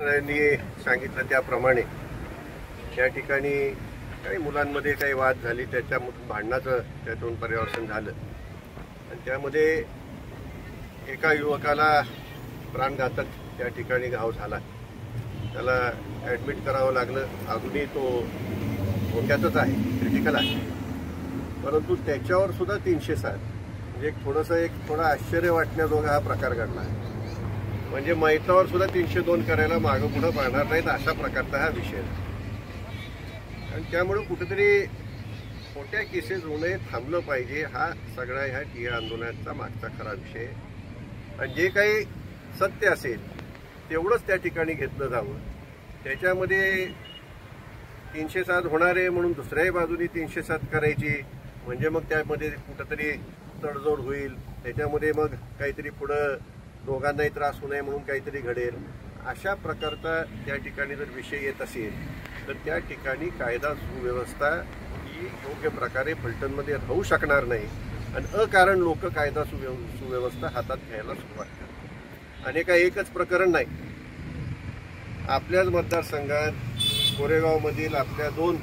सूत्रांनी सांगितलं त्याप्रमाणे त्या ठिकाणी काही मुलांमध्ये काही वाद झाली, त्याच्यामधून भांडणाचं त्यातून पर्यावसन झालं आणि त्यामध्ये एका युवकाला प्राणघातक त्या ठिकाणी घाव झाला. त्याला ॲडमिट करावं लागलं. अजूनही तो धोक्यातच आहे, क्रिटिकल आहे. परंतु त्याच्यावर सुद्धा 307 म्हणजे थोडा आश्चर्य वाटण्याजोगा हा प्रकार घडला आहे. म्हणजे मैतावर सुद्धा 302 करायला मागं पुढं पाहणार नाहीत अशा प्रकारचा हा विषय. आणि त्यामुळे कुठेतरी खोट्या केसेस होणे थांबलं पाहिजे. हा सगळा ह्या ठिय्या आंदोलनाचा मागचा खरा विषय. आणि जे काही सत्य असेल तेवढंच त्या ठिकाणी घेतलं जावं. त्याच्यामध्ये 307 होणार आहे म्हणून दुसऱ्याही बाजूनी 307 करायची म्हणजे मग त्यामध्ये कुठंतरी तडजोड होईल. त्याच्यामध्ये मग काहीतरी पुढं दोघांनाही त्रास होऊ नये म्हणून काहीतरी घडेल. अशा प्रकारचा त्या ठिकाणी जर विषय येत असेल तर त्या ठिकाणी कायदा सुव्यवस्था ही योग्य प्रकारे फलटणमध्ये राहू शकणार नाही. आणि अकारण लोक कायदा सुव्यवस्था हातात घ्यायला सुरुवात करतात. आणि का एकच प्रकरण नाही, आपल्याच मतदारसंघात कोरेगावमधील आपल्या 2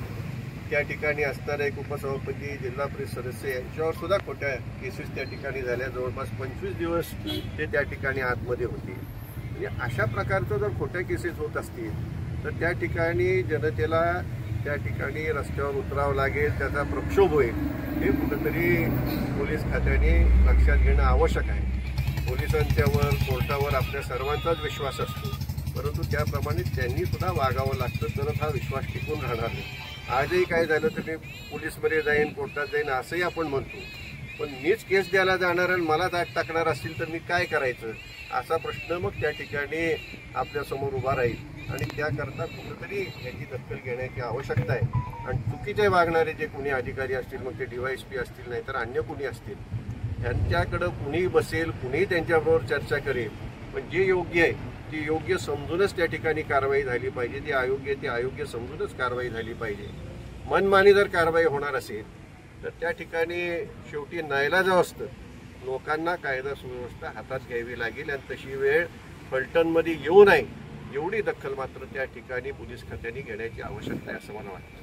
त्या ठिकाणी असणारे एक उपसभापती, जिल्हा परिषद सदस्य यांच्यावर सुद्धा खोट्या केसेस त्या ठिकाणी झाल्या. जवळपास 25 दिवस ते त्या ठिकाणी आतमध्ये होते. म्हणजे अशा प्रकारचं जर खोट्या केसेस होत असतील तर त्या ठिकाणी जनतेला त्या ठिकाणी रस्त्यावर उतरावं लागेल, त्याचा प्रक्षोभ होईल. हे कुठंतरी पोलीस खात्याने लक्षात घेणं आवश्यक आहे. पोलिसांच्यावर, कोर्टावर आपल्या सर्वांचाच विश्वास असतो, परंतु त्याप्रमाणे त्यांनी सुद्धा वागावं लागतं, तरच हा विश्वास टिकून राहणार नाही. आजही काय झालं तर मी पोलीसमध्ये जाईन, कोर्टात जाईन असंही आपण म्हणतो, पण मीच केस द्यायला जाणार आणि मला दाट टाकणार असतील तर मी काय करायचं असा प्रश्न मग त्या ठिकाणी आपल्यासमोर उभा राहील. आणि त्याकरता कुठंतरी याची दखल घेण्याची आवश्यकता आहे. आणि चुकीचे वागणारे जे कोणी अधिकारी असतील, मग ते DYSP असतील नाहीतर अन्य कोणी असतील, यांच्याकडं कुणीही बसेल, कुणीही त्यांच्याबरोबर चर्चा करेल, पण जे योग्य आहे ती योग्य समजूनच त्या ठिकाणी कारवाई झाली पाहिजे. ती अयोग्य ती अयोग्य समजूनच कारवाई झाली पाहिजे. मनमानी जर कारवाई होणार असेल तर त्या ठिकाणी शेवटी नाईलाजाव असतं, लोकांना कायदा सुव्यवस्था हातात घ्यावी लागेल. आणि तशी वेळ फलटणमध्ये येऊ नये एवढी दखल मात्र त्या ठिकाणी पोलीस खात्याने घेण्याची आवश्यकता आहे असं मला वाटतं.